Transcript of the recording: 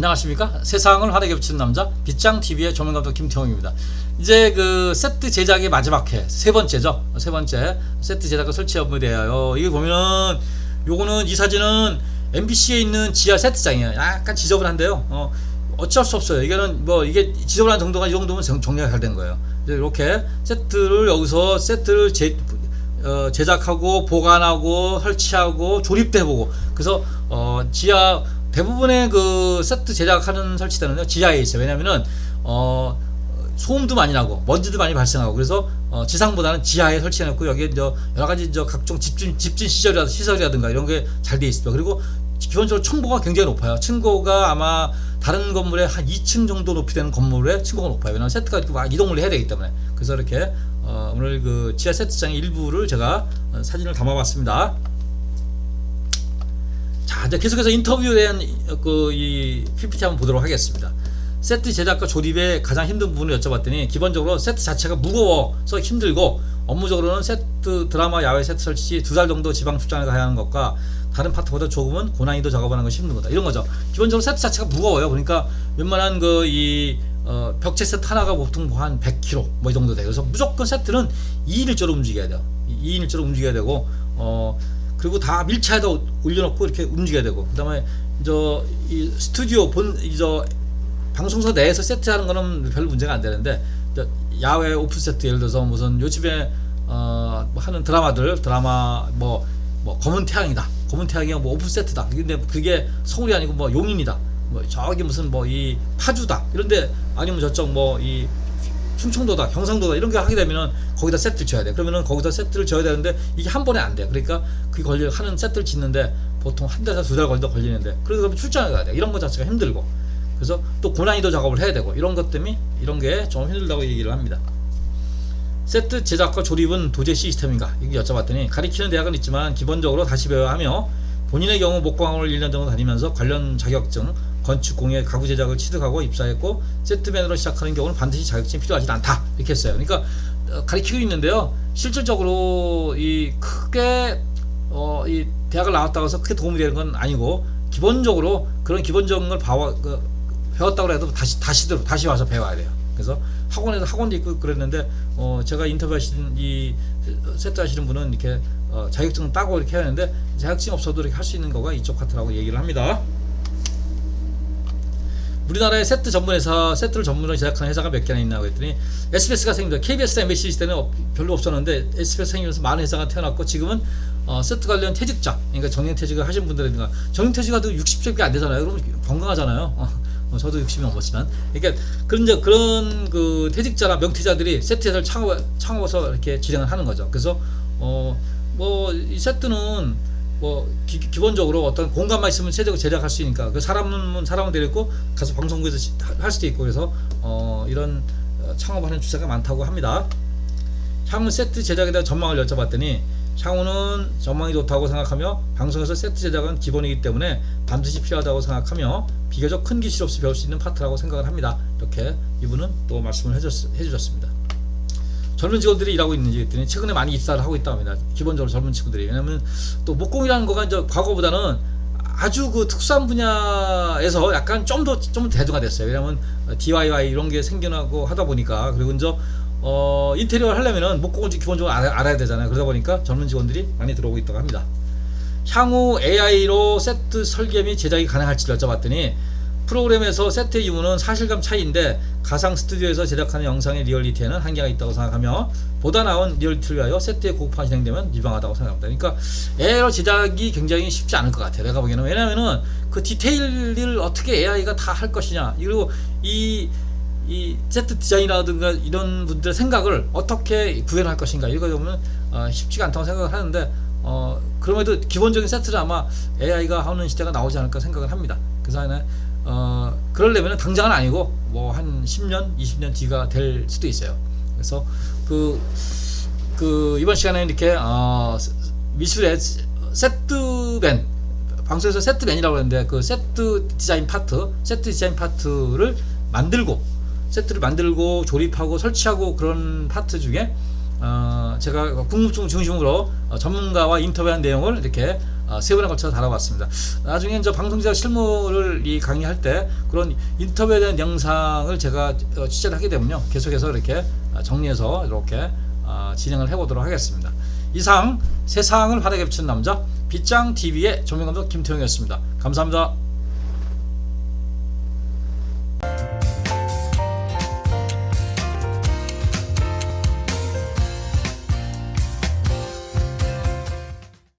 안녕하십니까? 세상을 환하게 비추는 남자 빗장TV의 조명감독 김태형입니다. 이제 그 세트 제작의 마지막 회, 세 번째죠. 세 번째 세트 제작과 설치 업무에 대하여 이거 보면은 요거는 이 사진은 MBC에 있는 지하 세트장이에요. 약간 지저분한데요. 어쩔 수 없어요. 이거는 뭐 이게 지저분한 정도가 이 정도면 정리가 잘 된 거예요. 이렇게 세트를 여기서 세트를 제작하고 보관하고 설치하고 조립도 해보고 그래서 지하 대부분의 그 세트 제작하는 설치대는요 지하에 있어요. 왜냐면은 소음도 많이 나고 먼지도 많이 발생하고 그래서 지상보다는 지하에 설치해놓고 여기에 여러 가지 각종 집진 시설이라든가 이런 게 잘 돼 있습니다. 그리고 기본적으로 층고가 굉장히 높아요. 층고가 아마 다른 건물에 한 2층 정도 높이 되는 건물에 층고가 높아요. 왜냐면 세트가 이렇게 막 이동을 해야 되기 때문에. 그래서 이렇게 오늘 그 지하 세트장의 일부를 제가 사진을 담아봤습니다. 자, 이제 계속해서 인터뷰에 대한 이 PPT 한번 보도록 하겠습니다. 세트 제작과 조립에 가장 힘든 부분을 여쭤봤더니 기본적으로 세트 자체가 무거워서 힘들고 업무적으로는 세트 드라마 야외 세트 설치 2달 정도 지방 출장을 가야 하는 것과 다른 파트보다 조금은 고난이도 작업하는 것이 힘든 거다. 이런 거죠. 기본적으로 세트 자체가 무거워요. 그러니까 웬만한 벽체 세트 하나가 보통 한 100kg 뭐 이 정도 돼요. 그래서 무조건 세트는 2인 1조로 움직여야 돼요. 2인 1조로 움직여야 되고 그리고 다 밀차에다 올려놓고 이렇게 움직여야 되고 그다음에 이 스튜디오 방송사 내에서 세트하는 거는 별 문제가 안 되는데 야외 오픈 세트 예를 들어서 무슨 요즘에 하는 드라마 뭐 검은 태양이다. 검은 태양이 뭐 오픈 세트다. 근데 그게 서울이 아니고 뭐 용인이다. 뭐 저기 무슨 이 파주다. 이런데 아니면 저쪽 이 충청도다, 경상도다 이런 게 하게 되면은 거기다 세트를 줘야 돼. 그러면은 거기다 세트를 줘야 되는데 이게 한 번에 안 돼. 그러니까 그게 하는 세트를 짓는데 보통 한 달에서 2달 걸리는데 그래서 출장을 가야 돼. 이런 거 자체가 힘들고 그래서 또 고난이도 작업을 해야 되고 이런 것 때문에 이런 게 좀 힘들다고 얘기를 합니다. 세트 제작과 조립은 도제 시스템인가? 이게 여쭤봤더니 가리키는 대학은 있지만 기본적으로 다시 배워야 하며 본인의 경우 목공학원을 1년 정도 다니면서 관련 자격증, 건축, 공예, 가구 제작을 취득하고 입사했고 세트맨으로 시작하는 경우는 반드시 자격증이 필요하지 않다 이렇게 했어요. 그러니까 가리키고 있는데요. 실질적으로 크게 이 대학을 나왔다고 해서 크게 도움이 되는 건 아니고 기본적으로 그런 기본적인 걸 배웠다고 해도 다시 와서 배워야 돼요. 그래서 학원도 있고 그랬는데 제가 인터뷰하신 이 세트 하시는 분은 이렇게 자격증 따고 이렇게 하는데 자격증 없어도 이렇게 할 수 있는 거가 이쪽 파트라고 얘기를 합니다. 우리나라의 세트 전문회사, 세트를 전문으로 제작하는 회사가 몇 개나 있나고 했더니 SBS가 생깁니다. KBS나 MBC 시대는 별로 없었는데 SBS 생기면서 많은 회사가 태어났고 지금은 세트 관련 퇴직자, 그러니까 정년퇴직을 하신 분들이니까 정년퇴직하도 60세밖에 안 되잖아요. 그러면 건강하잖아요. 저도 60이 넘었지만, 그러니까 그런 그 퇴직자나 명퇴자들이 세트회사를 창업해서 이렇게 진행을 하는 거죠. 그래서 이 세트는 기본적으로 어떤 공간만 있으면 제작할 수 있으니까 그 사람은 데리고 가서 방송국에서 할 수도 있고 그래서 이런 창업하는 주체가 많다고 합니다. 향후 세트 제작에 대한 전망을 여쭤봤더니 향후는 전망이 좋다고 생각하며 방송에서 세트 제작은 기본이기 때문에 반드시 필요하다고 생각하며 비교적 큰 기술 없이 배울 수 있는 파트라고 생각을 합니다. 이렇게 이분은 또 말씀을 해주셨습니다. 젊은 직원들이 일하고 있는지 했더니 최근에 많이 입사를 하고 있다고 합니다. 기본적으로 젊은 친구들이. 왜냐면 또 목공이라는 거가 이제 과거보다는 아주 그 특수한 분야에서 약간 좀 더 대두가 됐어요. 왜냐면 DIY 이런 게 생겨나고 하다 보니까 그리고 이제 인테리어를 하려면은 목공을 기본적으로 알아야 되잖아요. 그러다 보니까 젊은 직원들이 많이 들어오고 있다고 합니다. 향후 AI로 세트 설계 및 제작이 가능할지를 여쭤봤더니 프로그램에서 세트의 유무는 사실감 차이인데 가상 스튜디오에서 제작하는 영상의 리얼리티에는 한계가 있다고 생각하며 보다 나은 리얼리티를 위하여 세트의 고급화 진행되면 유망하다고 생각합니다. 그러니까 AI로 제작이 굉장히 쉽지 않을 것 같아요. 내가 보기에는. 왜냐면은 그 디테일을 어떻게 AI가 다 할 것이냐, 그리고 이 세트 디자인이라든가 이런 분들의 생각을 어떻게 구현할 것인가 이거 보면 쉽지가 않다고 생각을 하는데 그럼에도 기본적인 세트를 아마 AI가 하는 시대가 나오지 않을까 생각을 합니다. 그래서 그러려면 당장은 아니고 한 10년, 20년 뒤가 될 수도 있어요. 그래서 이번 시간에 이렇게 미술의 세트맨, 방송에서 세트맨이라고 하는데 그 세트 디자인 파트를 세트를 만들고 조립하고 설치하고 그런 파트 중에 제가 궁금증 중심으로 전문가와 인터뷰한 내용을 이렇게 세 번에 걸쳐 다뤄봤습니다. 나중에 저 방송 제작 실무를 이 강의할 때 그런 인터뷰에 대한 영상을 제가 취재를 하게 되면요, 계속해서 이렇게 정리해서 이렇게 진행을 해보도록 하겠습니다. 이상 세상을 바라게 비추는 남자 빗장TV의 조명감독 김태형이었습니다. 감사합니다.